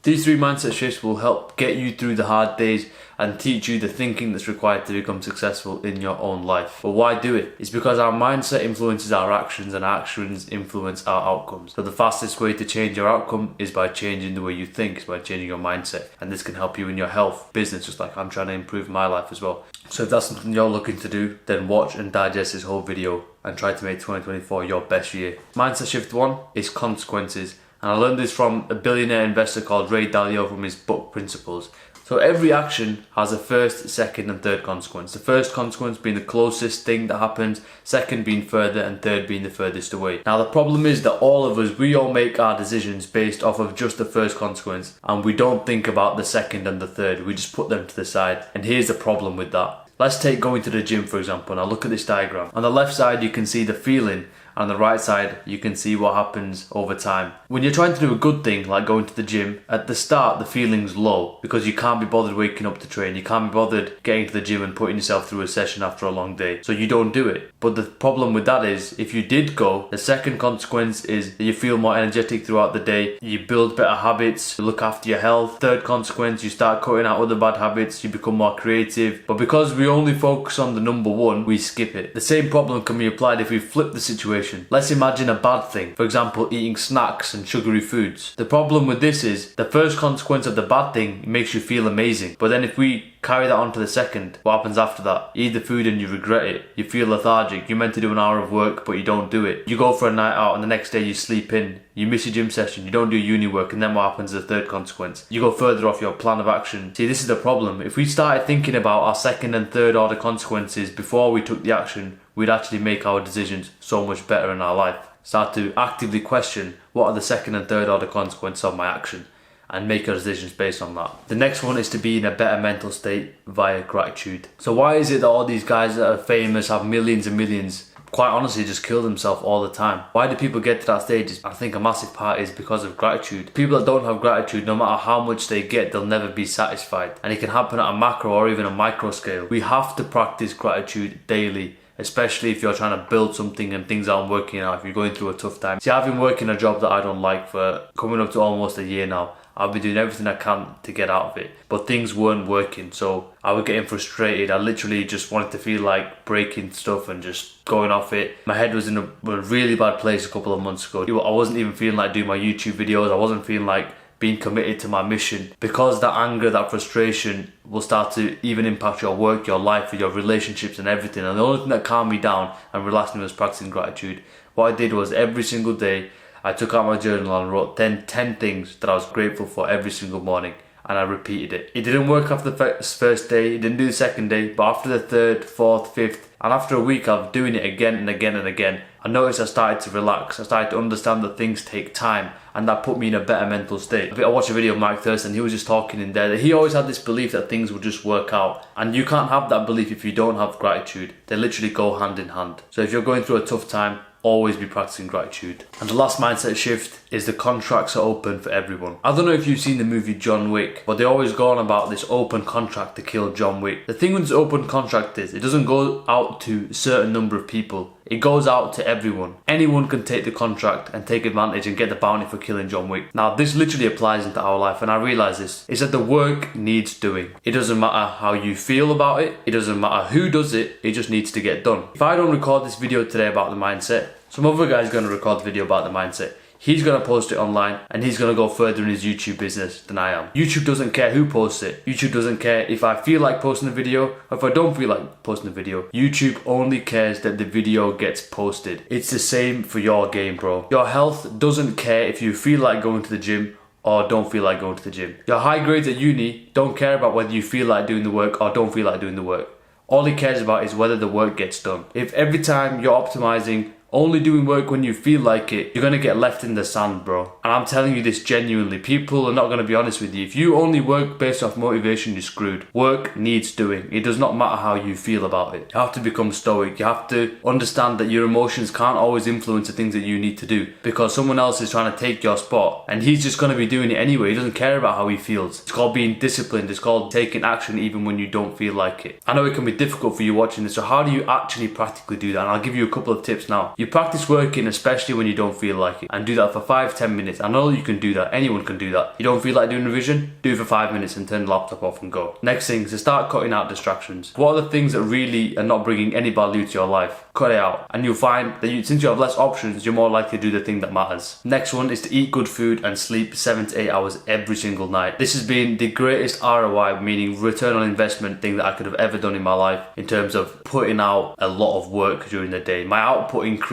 These 3 mindset shifts will help get you through the hard days and teach you the thinking that's required to become successful in your own life. But why do it? It's because our mindset influences our actions and our actions influence our outcomes. So the fastest way to change your outcome is by changing the way you think, is by changing your mindset. And this can help you in your health, business, just like I'm trying to improve my life as well. So if that's something you're looking to do, then watch and digest this whole video and try to make 2024 your best year. Mindset shift 1 is consequences. And I learned this from a billionaire investor called Ray Dalio from his book Principles. So every action has a first, second and third consequence. The first consequence being the closest thing that happens, second being further and third being the furthest away. Now the problem is that all of us, we all make our decisions based off of just the first consequence and we don't think about the second and the third. We just put them to the side. And here's the problem with that. Let's take going to the gym for example. Now look at this diagram. On the left side you can see the feeling. On the right side, you can see what happens over time. When you're trying to do a good thing, like going to the gym, at the start the feeling's low because you can't be bothered waking up to train. You can't be bothered getting to the gym and putting yourself through a session after a long day. So you don't do it. But the problem with that is, if you did go, the second consequence is that you feel more energetic throughout the day. You build better habits, you look after your health. Third consequence, you start cutting out other bad habits, you become more creative. But because we only focus on the number one, we skip it. The same problem can be applied if we flip the situation. Let's imagine a bad thing, for example eating snacks and sugary foods. The problem with this is the first consequence of the bad thing makes you feel amazing, but then if we carry that on to the second, what happens after that? You eat the food and you regret it. You feel lethargic. You're meant to do an hour of work but you don't do it. You go for a night out and the next day you sleep in. You miss your gym session, you don't do uni work, and then what happens is the third consequence? You go further off your plan of action. See, this is the problem. If we started thinking about our second and third order consequences before we took the action, we'd actually make our decisions so much better in our life. Start to actively question what are the second and third order consequences of my action and make our decisions based on that. The next one is to be in a better mental state via gratitude. So why is it that all these guys that are famous have millions and millions quite honestly just kill themselves all the time? Why do people get to that stage? I think a massive part is because of gratitude. People that don't have gratitude, no matter how much they get, they'll never be satisfied. And it can happen at a macro or even a micro scale. We have to practice gratitude daily, especially if you're trying to build something and things aren't working out, if you're going through a tough time. See, I've been working a job that I don't like for coming up to almost a year now. I've been doing everything I can to get out of it, but things weren't working, so I was getting frustrated. I literally just wanted to feel like breaking stuff and just going off it. My head was in a really bad place a couple of months ago. I wasn't even feeling like doing my YouTube videos. I wasn't feeling like being committed to my mission, because that anger, that frustration will start to even impact your work, your life, your relationships and everything. And the only thing that calmed me down and relaxed me was practicing gratitude. What I did was every single day I took out my journal and wrote 10 things that I was grateful for every single morning, and I repeated it. It didn't work after the first day, it didn't do the second day, but after the third, fourth, fifth, and after a week of doing it again and again and again, I noticed I started to relax. I started to understand that things take time, and that put me in a better mental state. I watched a video of Mike Thurston, he was just talking in there that he always had this belief that things would just work out, and you can't have that belief if you don't have gratitude. They literally go hand in hand. So if you're going through a tough time, always be practicing gratitude. And the last mindset shift is the contracts are open for everyone. I don't know if you've seen the movie John Wick, but they always go on about this open contract to kill John Wick. The thing with this open contract is it doesn't go out to a certain number of people. It goes out to everyone. Anyone can take the contract and take advantage and get the bounty for killing John Wick. Now this literally applies into our life, and I realise this, is that the work needs doing. It doesn't matter how you feel about it, it doesn't matter who does it, it just needs to get done. If I don't record this video today about the mindset, some other guy's going to record the video about the mindset. He's going to post it online and he's going to go further in his YouTube business than I am. YouTube doesn't care who posts it. YouTube doesn't care if I feel like posting a video or if I don't feel like posting a video. YouTube only cares that the video gets posted. It's the same for your game, bro. Your health doesn't care if you feel like going to the gym or don't feel like going to the gym. Your high grades at uni don't care about whether you feel like doing the work or don't feel like doing the work. All it cares about is whether the work gets done. If every time you're optimizing only doing work when you feel like it, you're gonna get left in the sand, bro. And I'm telling you this genuinely. People are not gonna be honest with you. If you only work based off motivation, you're screwed. Work needs doing. It does not matter how you feel about it. You have to become stoic. You have to understand that your emotions can't always influence the things that you need to do, because someone else is trying to take your spot and he's just gonna be doing it anyway. He doesn't care about how he feels. It's called being disciplined. It's called taking action even when you don't feel like it. I know it can be difficult for you watching this, so how do you actually practically do that? And I'll give you a couple of tips now. You practice working especially when you don't feel like it, and do that for 5-10 minutes. I know you can do that, anyone can do that. You don't feel like doing revision? Do it for 5 minutes and turn the laptop off and go. Next thing is to start cutting out distractions. What are the things that really are not bringing any value to your life? Cut it out, and you'll find that since you have less options, you're more likely to do the thing that matters. Next one is to eat good food and sleep 7 to 8 hours every single night. This has been the greatest ROI, meaning return on investment, thing that I could have ever done in my life in terms of putting out a lot of work during the day. My output increased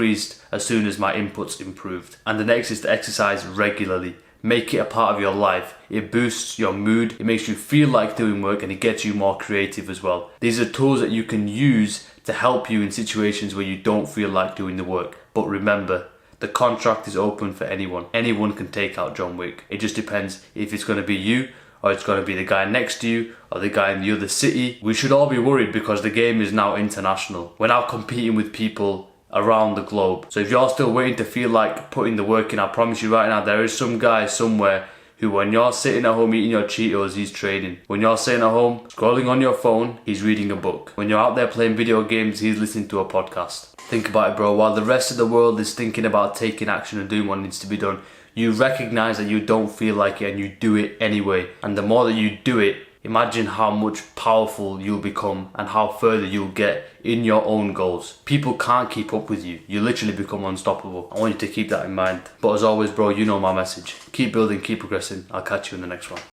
as soon as my inputs improved. And the next is to exercise regularly. Make it a part of your life. It boosts your mood, it makes you feel like doing work, and it gets you more creative as well. These are tools that you can use to help you in situations where you don't feel like doing the work. But remember, the contract is open for anyone. Anyone can take out John Wick. It just depends if it's going to be you, or it's going to be the guy next to you, or the guy in the other city. We should all be worried because the game is now international. We're now competing with people around the globe. So if you're still waiting to feel like putting the work in, I promise you right now, there is some guy somewhere who, when you're sitting at home eating your Cheetos, he's trading. When you're sitting at home scrolling on your phone, he's reading a book. When you're out there playing video games, he's listening to a podcast. Think about it, bro. While the rest of the world is thinking about taking action and doing what needs to be done, you recognize that you don't feel like it and you do it anyway. And the more that you do it, imagine how much powerful you'll become and how further you'll get in your own goals. People can't keep up with you. You literally become unstoppable. I want you to keep that in mind. But as always, bro, you know my message. Keep building, keep progressing. I'll catch you in the next one.